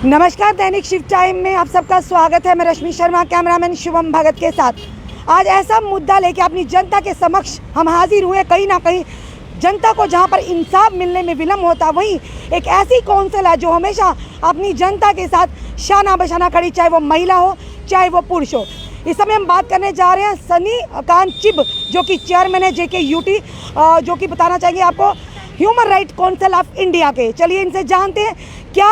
नमस्कार, दैनिक शिव टाइम में आप सबका स्वागत है। मैं रश्मि शर्मा, कैमरामैन शिवम भगत के साथ आज ऐसा मुद्दा लेके अपनी जनता के समक्ष हम हाजिर हुए। कहीं ना कहीं जनता को जहां पर इंसाफ मिलने में विलम्ब होता, वहीं एक ऐसी कौंसिल है जो हमेशा अपनी जनता के साथ शाना बशाना खड़ी, चाहे वो महिला हो चाहे वो पुरुष हो। इस समय हम बात करने जा रहे हैं सनी कांत चिब, जो कि चेयरमैन है JKUT, जो कि बताना चाहिए आपको human right council of India के। चलिए इनसे जानते हैं क्या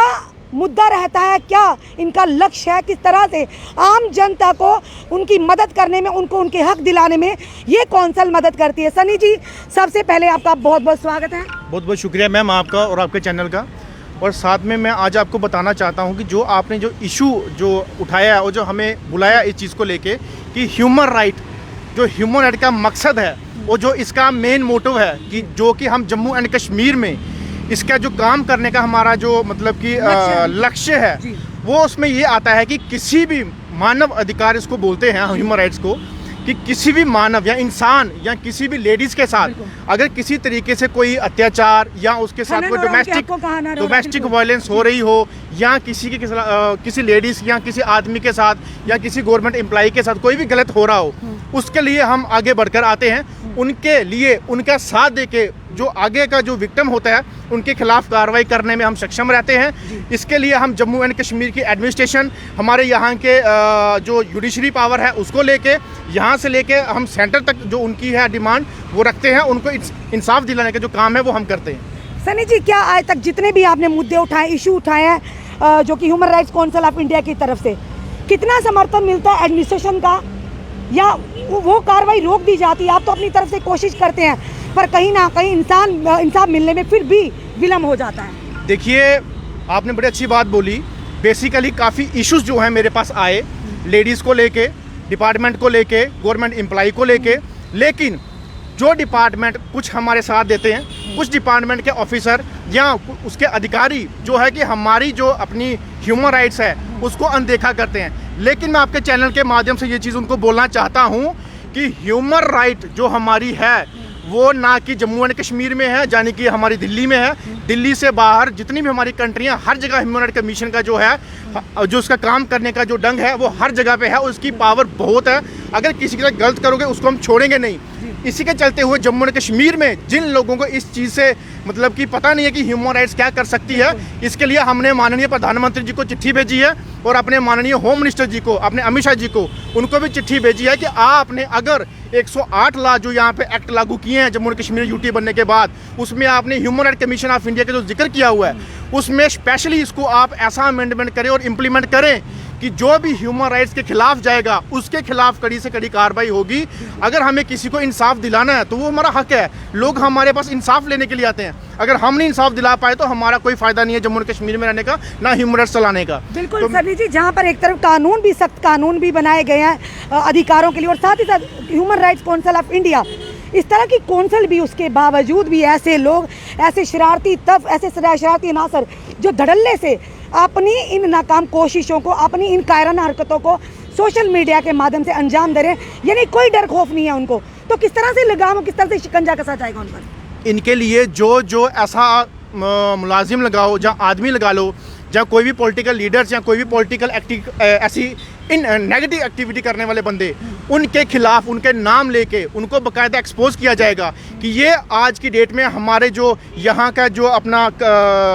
मुद्दा रहता है, क्या इनका लक्ष्य है, किस तरह से आम जनता को उनकी मदद करने में, उनको उनके हक दिलाने में ये कौंसिल मदद करती है। सनी जी, सबसे पहले आपका बहुत बहुत स्वागत है। बहुत बहुत शुक्रिया मैम आपका और आपके चैनल का। और साथ में मैं आज आपको बताना चाहता हूं कि जो आपने जो इशू जो उठाया है और जो हमें बुलाया इस चीज़ को लेके कि ह्यूमन राइट, जो ह्यूमन राइट का मकसद है और जो इसका मेन मोटिव है कि जो कि हम जम्मू एंड कश्मीर में इसका जो काम करने का हमारा जो मतलब कि लक्ष्य है, वो उसमें ये आता है कि किसी भी मानव अधिकार इसको बोलते हैं ह्यूमन राइट्स को, कि किसी भी मानव या इंसान या किसी भी लेडीज़ के साथ अगर किसी तरीके से कोई अत्याचार या उसके साथ कोई डोमेस्टिक वायलेंस हो रही हो, या किसी लेडीज़ या किसी आदमी के साथ या किसी गवर्नमेंट एम्प्लॉई के साथ कोई भी गलत हो रहा हो, उसके लिए हम आगे बढ़कर आते हैं। उनके लिए उनका साथ देके जो आगे का जो विक्टिम होता है उनके खिलाफ कार्रवाई करने में हम सक्षम रहते हैं। इसके लिए हम जम्मू एंड कश्मीर की एडमिनिस्ट्रेशन, हमारे यहाँ के जो जुडिशरी पावर है उसको लेके, यहाँ से लेके हम सेंटर तक जो उनकी है डिमांड वो रखते हैं। उनको इंसाफ दिलाने का जो काम है वो हम करते हैं। सनी जी, क्या आज तक जितने भी आपने मुद्दे उठाए, इशू उठाए हैं जो कि human rights council of India की तरफ से, कितना समर्थन मिलता है एडमिनिस्ट्रेशन का, या वो कार्रवाई रोक दी जाती है? आप तो अपनी तरफ से कोशिश करते हैं, पर कहीं ना कहीं इंसाफ मिलने में फिर भी विलम्ब हो जाता है। देखिए, आपने बड़ी अच्छी बात बोली। बेसिकली काफ़ी इश्यूज जो हैं मेरे पास आए, लेडीज़ को लेके, डिपार्टमेंट को लेके, गवर्नमेंट एम्प्लॉई को लेके, लेकिन जो डिपार्टमेंट कुछ हमारे साथ देते हैं, कुछ डिपार्टमेंट के ऑफिसर या उसके अधिकारी जो है कि हमारी जो अपनी ह्यूमन राइट्स है उसको अनदेखा करते हैं। लेकिन मैं आपके चैनल के माध्यम से ये चीज़ उनको बोलना चाहता हूँ कि ह्यूमन राइट जो हमारी है वो ना कि जम्मू एंड कश्मीर में है, यानी कि हमारी दिल्ली में है। दिल्ली से बाहर जितनी भी हमारी कंट्रियां, हर जगह ह्यूमन राइट कमीशन का जो है, जो उसका काम करने का जो ढंग है वो हर जगह पे है। उसकी पावर बहुत है। अगर किसी के साथ गलत करोगे उसको हम छोड़ेंगे नहीं। इसी के चलते हुए जम्मू एंड कश्मीर में जिन लोगों को इस चीज़ से मतलब कि पता नहीं है कि ह्यूमन राइट्स क्या कर सकती है, इसके लिए हमने माननीय प्रधानमंत्री जी को चिट्ठी भेजी है और अपने माननीय होम मिनिस्टर जी को, अपने अमित शाह जी को, उनको भी चिट्ठी भेजी है कि आपने अगर 108 ला जो यहाँ पे एक्ट लागू किए हैं जम्मू एंड कश्मीर UT बनने के बाद, उसमें आपने human right commission of India का जो जिक्र किया हुआ है उसमें स्पेशली इसको आप ऐसा अमेंडमेंट करें और इम्प्लीमेंट करें कि जो भी ह्यूमन राइट्स के खिलाफ जाएगा उसके खिलाफ कड़ी से कड़ी कार्रवाई होगी। अगर हमें किसी को इंसाफ दिलाना है तो वो हमारा हक है। लोग हमारे पास इंसाफ लेने के लिए आते हैं। अगर हम नहीं इंसाफ दिला पाए तो हमारा कोई फायदा नहीं है जम्मू एंड कश्मीर में रहने का, ना ह्यूमन राइट्स चलाने का। बिल्कुल सनी जी, जहाँ पर एक तरफ कानून भी, सख्त कानून भी बनाए गए हैं अधिकारों के लिए, और साथ ही साथ human rights council of India, इस तरह की कौंसिल भी, उसके बावजूद भी ऐसे लोग, ऐसे शरारती शरारती अनासर जो धड़ल्ले से अपनी इन नाकाम कोशिशों को, अपनी इन कायराना हरकतों को सोशल मीडिया के माध्यम से अंजाम दे रहे हैं, यानी कोई डर खौफ नहीं है उनको, तो किस तरह से लगाम, किस तरह से शिकंजा कसा जाएगा उन पर? इनके लिए जो ऐसा मुलाजिम लगाओ, जहाँ आदमी लगा लो, जहाँ कोई भी पॉलिटिकल लीडर्स या कोई भी पॉलिटिकल ऐसी इन नेगेटिव एक्टिविटी करने वाले बंदे, उनके खिलाफ उनके नाम लेके उनको बाकायदा एक्सपोज किया जाएगा कि ये आज की डेट में हमारे जो यहाँ का जो अपना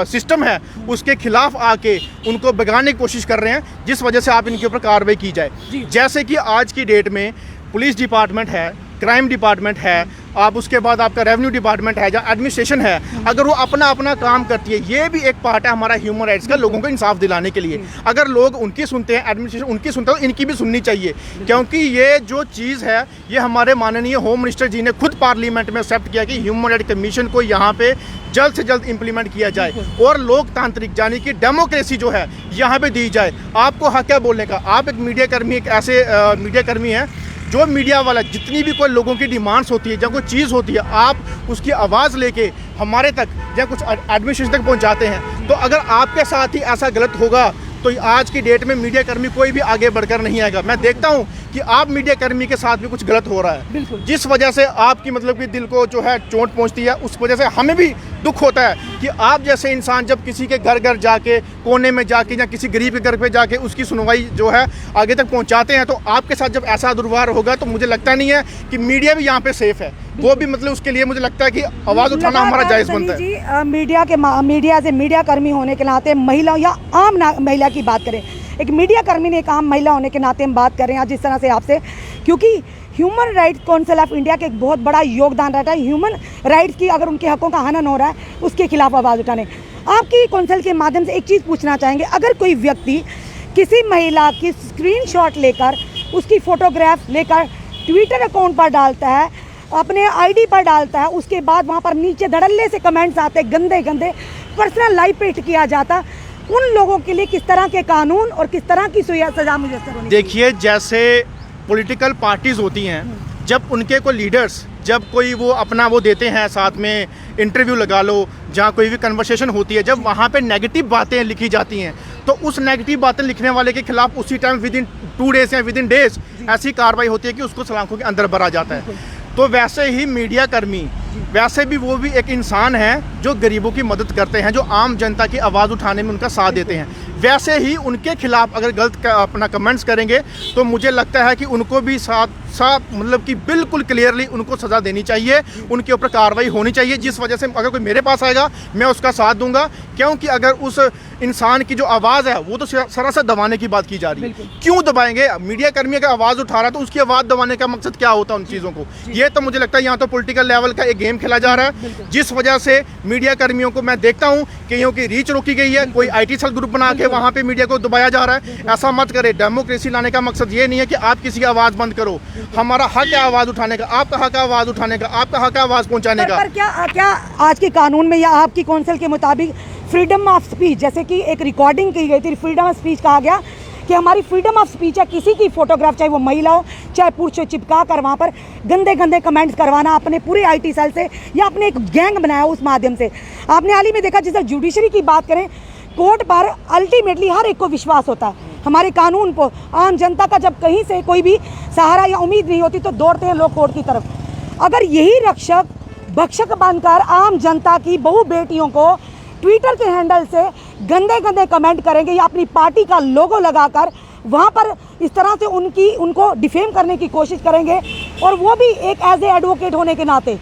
सिस्टम है उसके खिलाफ आके उनको बिगाड़ने की कोशिश कर रहे हैं, जिस वजह से आप इनके ऊपर कार्रवाई की जाए। जैसे कि आज की डेट में पुलिस डिपार्टमेंट है, क्राइम डिपार्टमेंट है, आप उसके बाद आपका रेवेन्यू डिपार्टमेंट है, या एडमिनिस्ट्रेशन है, अगर वो अपना काम करती है, ये भी एक पार्ट है हमारा ह्यूमन राइट्स का, लोगों को इंसाफ दिलाने के लिए। अगर लोग उनकी सुनते हैं, एडमिनिस्ट्रेशन उनकी सुनता है, तो इनकी भी सुननी चाहिए, क्योंकि ये जो चीज़ है ये हमारे माननीय होम मिनिस्टर जी ने खुद पार्लियामेंट में एक्सेप्ट किया कि ह्यूमन राइट कमीशन को यहाँ पे जल्द से जल्द इम्प्लीमेंट किया जाए और लोकतांत्रिक यानी कि डेमोक्रेसी जो है यहाँ पे दी जाए। आपको हक है बोलने का। आप एक मीडिया कर्मी, एक ऐसे मीडिया कर्मी हैं जो मीडिया वाला जितनी भी कोई लोगों की डिमांड्स होती है, जब कोई चीज़ होती है, आप उसकी आवाज़ लेके हमारे तक या कुछ एडमिनिस्ट्रेशन तक पहुंचाते हैं। तो अगर आपके साथ ही ऐसा गलत होगा तो आज की डेट में मीडिया कर्मी कोई भी आगे बढ़कर नहीं आएगा। मैं देखता हूं कि आप मीडिया कर्मी के साथ भी कुछ गलत हो रहा है, जिस वजह से आपकी मतलब कि दिल को जो है चोट पहुंचती है, उस वजह से हमें भी दुख होता है कि आप जैसे इंसान जब किसी के घर घर जाके, कोने में जाके या किसी गरीब के घर पे जाके उसकी सुनवाई जो है आगे तक पहुंचाते हैं, तो आपके साथ जब ऐसा दुर्व्यवहार होगा तो मुझे लगता नहीं है कि मीडिया भी यहाँ पे सेफ है। वो भी मतलब उसके लिए मुझे लगता है कि आवाज़ उठाना हमारा जायज़ बनता है। मीडिया से मीडिया कर्मी होने के नाते महिला या आम महिला की बात करें, एक मीडिया कर्मी ने एक आम महिला होने के नाते हम बात कर रहे हैं आज जिस तरह से आपसे, क्योंकि human rights council of India का एक बहुत बड़ा योगदान रहता है ह्यूमन राइट्स की, अगर उनके हकों का हनन हो रहा है उसके खिलाफ आवाज़ उठाने। आपकी काउंसिल के माध्यम से एक चीज़ पूछना चाहेंगे, अगर कोई व्यक्ति किसी महिला की स्क्रीनशॉट लेकर उसकी फ़ोटोग्राफ लेकर ट्विटर अकाउंट पर डालता है, अपने आईडी पर डालता है, उसके बाद वहाँ पर नीचे धड़ल्ले से कमेंट्स आते, गंदे गंदे पर्सनल लाइफ पे हिट किया जाता, उन लोगों के लिए किस तरह के कानून और किस तरह की सजा मुयस्सर होनी? देखिए, जैसे पॉलिटिकल पार्टीज होती हैं, जब उनके कोई लीडर्स जब कोई वो अपना वो देते हैं, साथ में इंटरव्यू लगा लो, जहाँ कोई भी कन्वर्सेशन होती है, जब वहाँ पे नेगेटिव बातें लिखी जाती हैं तो उस नेगेटिव बातें लिखने वाले के खिलाफ उसी टाइम विद इन 2 डेज या विद इन डेज ऐसी कार्रवाई होती है कि उसको सलाखों के अंदर भरा जाता है। तो वैसे ही मीडिया कर्मी, वैसे भी वो भी एक इंसान है जो गरीबों की मदद करते हैं, जो आम जनता की आवाज़ उठाने में उनका साथ देते हैं। वैसे ही उनके खिलाफ अगर गलत अपना कमेंट्स करेंगे तो मुझे लगता है कि उनको भी साथ मतलब कि बिल्कुल क्लियरली उनको सज़ा देनी चाहिए, उनके ऊपर कार्रवाई होनी चाहिए। जिस वजह से अगर कोई मेरे पास आएगा मैं उसका साथ दूंगा, क्योंकि अगर उस इंसान की जो आवाज़ है वो तो सरासर दबाने की बात की जा रही है। क्यों दबाएंगे? मीडिया कर्मी अगर आवाज़ उठा रहा है तो उसकी आवाज़ दबाने का मकसद क्या होता है उन चीज़ों को? ये तो मुझे लगता है यहाँ तो पॉलिटिकल लेवल का एक गेम खेला जा रहा है, जिस वजह से मीडिया कर्मियों को मैं देखता हूँ कईयों की रीच रोकी गई है, कोई IT सेल ग्रुप बना के वहाँ पे मीडिया को दबाया जा रहा है। ऐसा मत करे। डेमोक्रेसी लाने का मकसद ये नहीं है कि आप किसी की आवाज़ बंद करो। हमारा हक है आवाज़ उठाने का, आपका हक है आवाज़ उठाने का, आपका हक है आवाज़ पहुँचाने का। पर क्या आज के कानून में या आपकी काउंसिल के मुताबिक फ्रीडम ऑफ स्पीच, जैसे कि एक रिकॉर्डिंग की गई थी, फ्रीडम ऑफ स्पीच कहा गया कि हमारी फ्रीडम ऑफ स्पीच है, किसी की फोटोग्राफ चाहे वो महिला हो चाहे पुरुष हो, चिपका कर वहाँ पर गंदे गंदे कमेंट्स करवाना अपने पूरे IT सेल से या अपने एक गैंग बनाया उस माध्यम से। आपने हाल ही में देखा, जिस जुडिशरी की बात करें, कोर्ट पर अल्टीमेटली हर एक को विश्वास होता है, हमारे कानून पर। आम जनता का जब कहीं से कोई भी सहारा या उम्मीद नहीं होती तो दौड़ते हैं लोग कोर्ट की तरफ। अगर यही रक्षक भक्षक बनकर आम जनता की बहु बेटियों को ट्विटर के हैंडल से गंदे गंदे कमेंट करेंगे या अपनी पार्टी का लोगो लगाकर वहाँ पर इस तरह से उनको डिफेम करने की कोशिश करेंगे, और वो भी एक एज ए एडवोकेट होने के नाते,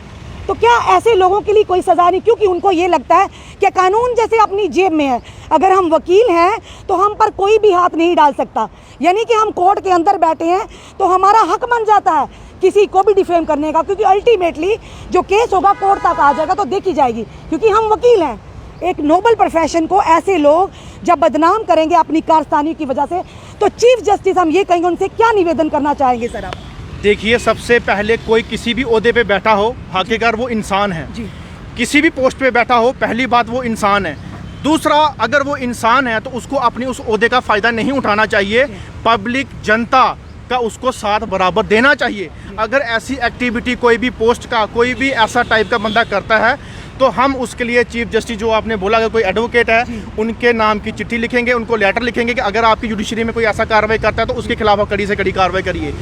तो क्या ऐसे लोगों के लिए कोई सज़ा नहीं? क्योंकि उनको ये लगता है कि कानून जैसे अपनी जेब में है, अगर हम वकील हैं तो हम पर कोई भी हाथ नहीं डाल सकता, यानी कि हम कोर्ट के अंदर बैठे हैं तो हमारा हक बन जाता है किसी को भी डिफेम करने का, क्योंकि अल्टीमेटली जो केस होगा कोर्ट तक आ जाएगा तो देखी जाएगी, क्योंकि हम वकील हैं। एक नोबल प्रोफेशन को ऐसे लोग जब बदनाम करेंगे अपनी कारस्तानी की वजह से, तो चीफ जस्टिस हम ये कहेंगे, उनसे क्या निवेदन करना चाहेंगे सर आप? देखिए, सबसे पहले कोई किसी भी ओहदे पे बैठा हो, आखिरकार वो इंसान है जी। किसी भी पोस्ट पे बैठा हो, पहली बात वो इंसान है। दूसरा, अगर वो इंसान है तो उसको अपनी उस ओहदे का फ़ायदा नहीं उठाना चाहिए, पब्लिक जनता का उसको साथ बराबर देना चाहिए। अगर ऐसी एक्टिविटी कोई भी पोस्ट का कोई भी ऐसा टाइप का बंदा करता है तो हम उसके लिए चीफ जस्टिस, जो आपने बोला अगर कोई एडवोकेट है, उनके नाम की चिट्ठी लिखेंगे, उनको लेटर लिखेंगे कि अगर आपकी जुडिशरी में कोई ऐसा कार्रवाई करता है तो उसके खिलाफ कड़ी से कड़ी कार्रवाई करिए।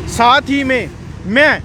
साथ ही में मैं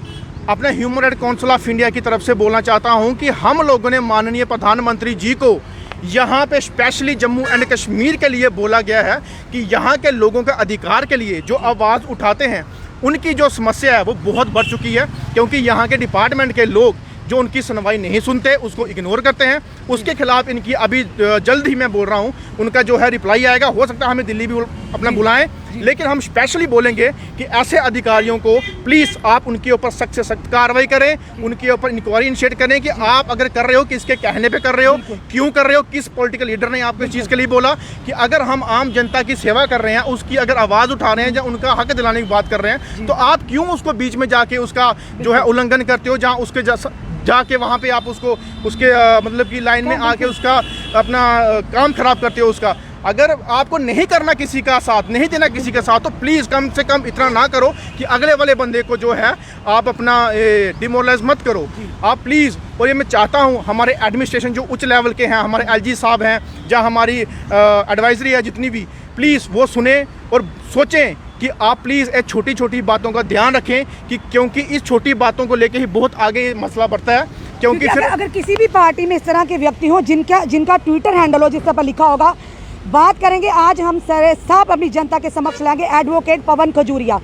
अपने human right council of India की तरफ से बोलना चाहता हूं कि हम लोगों ने माननीय प्रधानमंत्री जी को यहाँ पे स्पेशली जम्मू एंड कश्मीर के लिए बोला गया है कि यहाँ के लोगों के अधिकार के लिए जो आवाज़ उठाते हैं, उनकी जो समस्या है वो बहुत बढ़ चुकी है, क्योंकि यहाँ के डिपार्टमेंट के लोग जो उनकी सुनवाई नहीं सुनते, उसको इग्नोर करते हैं। उसके खिलाफ इनकी अभी जल्द ही मैं बोल रहा हूँ उनका जो है रिप्लाई आएगा। हो सकता है हमें दिल्ली भी अपना बुलाएं, लेकिन हम स्पेशली बोलेंगे कि ऐसे अधिकारियों को प्लीज़ आप उनके ऊपर सख्त से सख्त कार्रवाई करें, उनके ऊपर इंक्वायरी इनिशिएट करें कि आप अगर कर रहे हो किसके कहने पे कर रहे हो, क्यों कर रहे हो, किस पॉलिटिकल लीडर ने आपको इस चीज़ के लिए बोला। कि अगर हम आम जनता की सेवा कर रहे हैं, उसकी अगर आवाज़ उठा रहे हैं या उनका हक दिलाने की बात कर रहे हैं, तो आप क्यों उसको बीच में जाके उसका जो है उल्लंघन करते हो, जहाँ उसके जाके वहाँ पे आप उसको उसके मतलब कि लाइन में आके उसका अपना काम खराब करते हो उसका। अगर आपको नहीं करना किसी का साथ, नहीं देना किसी का साथ, तो प्लीज़ कम से कम इतना ना करो कि अगले वाले बंदे को जो है आप अपना डिमोरलाइज मत करो आप प्लीज़। और ये मैं चाहता हूँ हमारे एडमिनिस्ट्रेशन जो उच्च लेवल के हैं, हमारे LG साहब हैं, जहाँ हमारी एडवाइजरी है जितनी भी, प्लीज़ वो सुने और सोचें कि आप प्लीज़ एक छोटी छोटी बातों का ध्यान रखें, कि क्योंकि इस छोटी बातों को लेके ही बहुत आगे मसला बढ़ता है। क्योंकि फिर अगर किसी भी पार्टी में इस तरह के व्यक्ति हो जिनका ट्विटर हैंडल हो जिस पर लिखा होगा, बात करेंगे आज हम साफ अपनी जनता के समक्ष लाएंगे एडवोकेट पवन खजूरिया,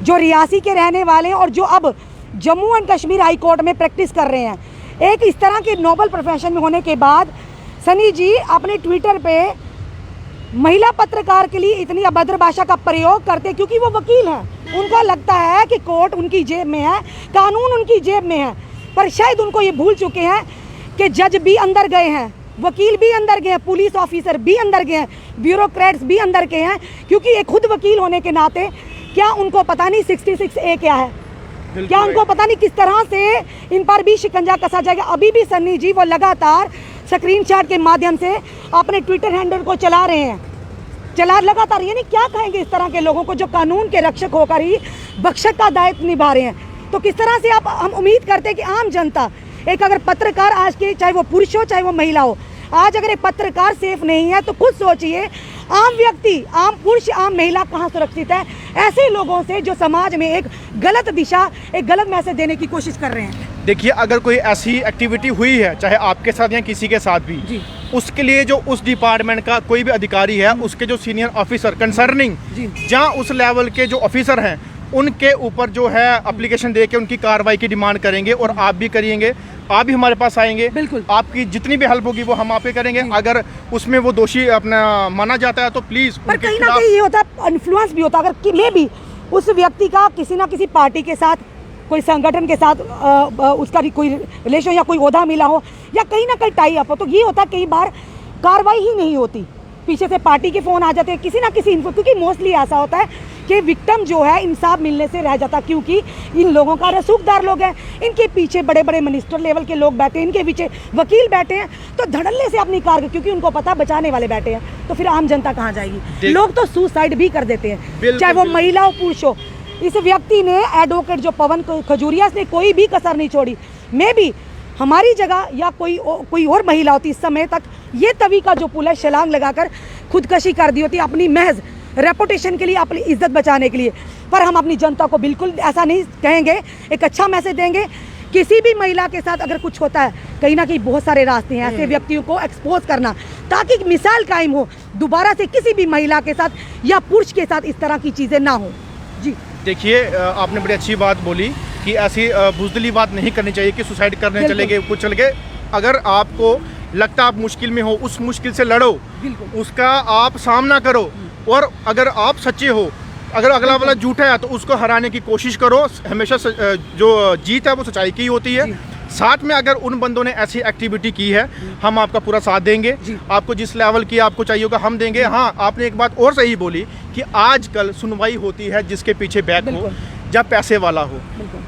जो रियासी के रहने वाले हैं और जो अब Jammu and Kashmir high court में प्रैक्टिस कर रहे हैं। एक इस तरह के नोबल प्रोफेशन में होने के बाद सनी जी अपने ट्विटर पे महिला पत्रकार के लिए इतनी अभद्र भाषा का प्रयोग करते क्योंकि वो वकील हैं। उनको लगता है कि कोर्ट उनकी जेब में है, कानून उनकी जेब में है, पर शायद उनको ये भूल चुके हैं कि जज भी अंदर गए हैं, वकील भी अंदर गए हैं, पुलिस ऑफिसर भी अंदर गए हैं, ब्यूरोक्रेट्स भी अंदर गए हैं, क्योंकि एक खुद वकील होने के नाते क्या उनको पता नहीं 66A क्या है? क्या उनको पता नहीं किस तरह से इन पर भी शिकंजा कसा जाएगा? अभी भी सन्नी जी वो लगातार स्क्रीनशॉट के माध्यम से अपने ट्विटर हैंडल को चला रहे हैं, लगातार। यानी क्या कहेंगे इस तरह के लोगों को जो कानून के रक्षक होकर ही भक्षक का दायित्व निभा रहे हैं? तो किस तरह से हम उम्मीद करते हैं कि आम जनता, एक अगर पत्रकार आज के, चाहे वो पुरुष हो चाहे वो महिला हो, आज अगर एक पत्रकार सेफ नहीं है तो खुद सोचिए आम व्यक्ति, आम पुरुष, आम महिला कहाँ सुरक्षित है ऐसे लोगों से जो समाज में एक गलत दिशा, एक गलत मैसेज देने की कोशिश कर रहे हैं। देखिए, अगर कोई ऐसी एक्टिविटी हुई है चाहे आपके साथ या किसी के साथ भी जी। उसके लिए जो उस डिपार्टमेंट का कोई भी अधिकारी है, उसके जो सीनियर ऑफिसर कंसर्निंग जहाँ उस लेवल के जो ऑफिसर हैं उनके ऊपर जो है एप्लीकेशन दे के उनकी कार्रवाई की डिमांड करेंगे और आप भी करेंगे, आप भी हमारे पास आएंगे। बिल्कुल। आपकी जितनी भी हेल्प होगी वो हम आप पे करेंगे। अगर उसमें वो दोषी अपना माना जाता है तो प्लीज, पर कहीं ना कहीं ये होता है, इन्फ्लुएंस भी होता है। अगर मे भी उस व्यक्ति का किसी ना किसी पार्टी के साथ, कोई संगठन के साथ उसका कोई रिलेशन या कोई ओहदा मिला हो या कहीं ना कहीं टाई अप हो, तो ये होता है कई बार कार्रवाई ही नहीं होती, पीछे से पार्टी के फ़ोन आ जाते हैं किसी ना किसी इन्फो, क्योंकि मोस्टली ऐसा होता है कि विक्टिम जो है इंसाफ मिलने से रह जाता, क्योंकि इन लोगों का रसूखदार लोग हैं, इनके पीछे बड़े बड़े मिनिस्टर लेवल के लोग बैठे हैं, इनके पीछे वकील बैठे हैं, तो धड़ल्ले से अपनी कार, क्योंकि उनको पता बचाने वाले बैठे हैं, तो फिर आम जनता कहाँ जाएगी? लोग तो सुसाइड भी कर देते हैं, चाहे वो महिला हो पुरुष हो। इस व्यक्ति ने, एडवोकेट जो पवन खजूरिया ने कोई भी कसर नहीं छोड़ी। मे भी हमारी जगह या कोई और महिला होती इस समय तक ये तवी का जो पुल है छलांग लगाकर खुदकशी कर दी होती अपनी महज रेपुटेशन के लिए, अपनी इज्जत बचाने के लिए। पर हम अपनी जनता को बिल्कुल ऐसा नहीं कहेंगे, एक अच्छा मैसेज देंगे। किसी भी महिला के साथ अगर कुछ होता है, कहीं ना कहीं बहुत सारे रास्ते हैं ऐसे व्यक्तियों को एक्सपोज करना, ताकि मिसाल कायम हो, दोबारा से किसी भी महिला के साथ या पुरुष के साथ इस तरह की चीज़ें ना हो। जी देखिए, आपने बड़ी अच्छी बात बोली कि ऐसी बुज़दिली बात नहीं करनी चाहिए कि सुसाइड करने चलेंगे कुछ चल गए। अगर आपको लगता है आप मुश्किल में हो, उस मुश्किल से लड़ो, उसका आप सामना करो, और अगर आप सच्चे हो, अगर अगला वाला झूठा है तो उसको हराने की कोशिश करो। हमेशा जो जीत है वो सच्चाई की होती है। साथ में अगर उन बंदों ने ऐसी एक्टिविटी की है, हम आपका पूरा साथ देंगे। आपको जिस लेवल की आपको चाहिए होगा हम देंगे। हाँ, आपने एक बात और सही बोली कि आजकल सुनवाई होती है जिसके पीछे बैक हो, जब पैसे वाला हो।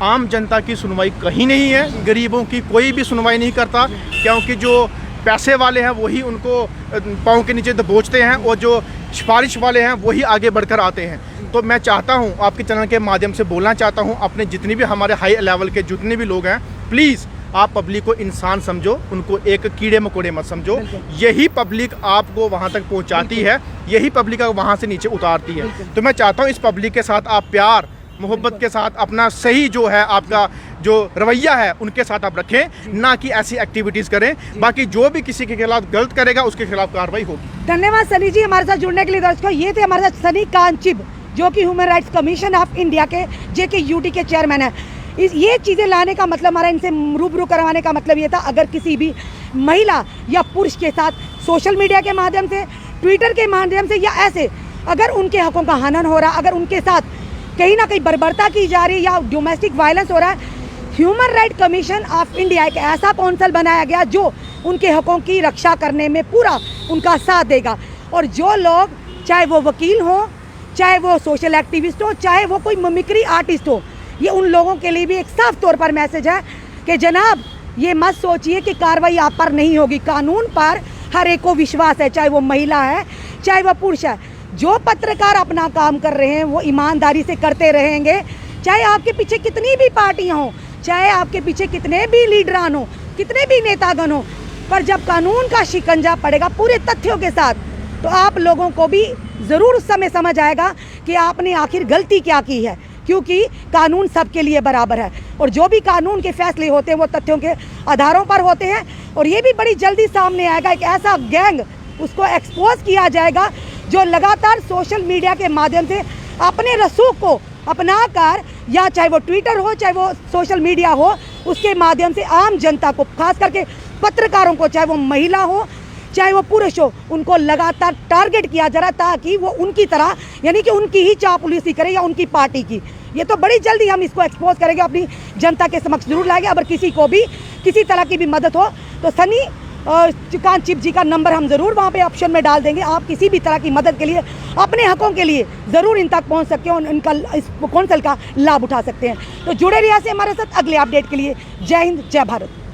आम जनता की सुनवाई कहीं नहीं है, गरीबों की कोई भी सुनवाई नहीं करता, क्योंकि जो पैसे वाले हैं वही उनको पाँव के नीचे दबोचते हैं और जो सिफारिश वाले हैं वही आगे बढ़कर आते हैं। तो मैं चाहता हूं, आपके चैनल के माध्यम से बोलना चाहता हूं, अपने जितने भी हमारे हाई लेवल के जितने भी लोग हैं, प्लीज़ आप पब्लिक को इंसान समझो, उनको एक कीड़े मकोड़े मत समझो। यही पब्लिक आपको वहां तक पहुंचाती है, यही पब्लिक वहां से नीचे उतारती है। तो मैं चाहता हूं इस पब्लिक के साथ आप प्यार मोहब्बत के साथ अपना सही जो है आपका जो रवैया है उनके साथ आप रखें, ना कि ऐसी एक्टिविटीज़ करें। बाकी जो भी किसी के खिलाफ गलत करेगा उसके खिलाफ कार्रवाई होगी। धन्यवाद सनी जी हमारे साथ जुड़ने के लिए। दोस्तों, ये थे हमारे साथ सनी कांचिब, जो कि human rights commission of India के JKUT के चेयरमैन है। ये चीज़ें लाने का मतलब, हमारा इनसे रूबरू करवाने का मतलब ये था, अगर किसी भी महिला या पुरुष के साथ सोशल मीडिया के माध्यम से, ट्विटर के माध्यम से या ऐसे अगर उनके हकों का हनन हो रहा, अगर उनके साथ कहीं ना कहीं बर्बरता की जा रही या डोमेस्टिक वायलेंस हो रहा है, human right commission of India एक ऐसा कौंसल बनाया गया जो उनके हकों की रक्षा करने में पूरा उनका साथ देगा। और जो लोग, चाहे वो वकील हो, चाहे वो सोशल एक्टिविस्ट हो, चाहे वो कोई मिमिक्री आर्टिस्ट हो, ये उन लोगों के लिए भी एक साफ तौर पर मैसेज है कि जनाब ये मत सोचिए कि कार्रवाई आप पर नहीं होगी। कानून पर हर एक को विश्वास है, चाहे वो महिला है चाहे वो पुरुष है। जो पत्रकार अपना काम कर रहे हैं वो ईमानदारी से करते रहेंगे, चाहे आपके पीछे कितनी भी पार्टियां हों, चाहे आपके पीछे कितने भी लीडरान हो, कितने भी नेतागण हो, पर जब कानून का शिकंजा पड़ेगा पूरे तथ्यों के साथ, तो आप लोगों को भी ज़रूर उस समय समझ आएगा कि आपने आखिर गलती क्या की है। क्योंकि कानून सबके लिए बराबर है और जो भी कानून के फैसले होते हैं वो तथ्यों के आधारों पर होते हैं। और ये भी बड़ी जल्दी सामने आएगा, एक ऐसा गैंग उसको एक्सपोज किया जाएगा जो लगातार सोशल मीडिया के माध्यम से अपने रसूख को अपनाकर, या चाहे वो ट्विटर हो चाहे वो सोशल मीडिया हो, उसके माध्यम से आम जनता को, खास करके पत्रकारों को, चाहे वो महिला हो चाहे वो पुरुष हो, उनको लगातार टारगेट किया जा रहा ताकि वो उनकी तरह, यानी कि उनकी ही चापलूसी करे या उनकी पार्टी की। ये तो बड़ी जल्दी हम इसको एक्सपोज करेंगे, अपनी जनता के समक्ष जरूर लाएंगे। अगर किसी को भी किसी तरह की भी मदद हो तो सनी कांत जी का नंबर हम ज़रूर वहाँ पे ऑप्शन में डाल देंगे। आप किसी भी तरह की मदद के लिए, अपने हकों के लिए ज़रूर इन तक पहुँच सकते हैं और इनका इस कौंसल का लाभ उठा सकते हैं। तो जुड़े रहिए से हमारे साथ अगले अपडेट के लिए। जय हिंद, जय भारत।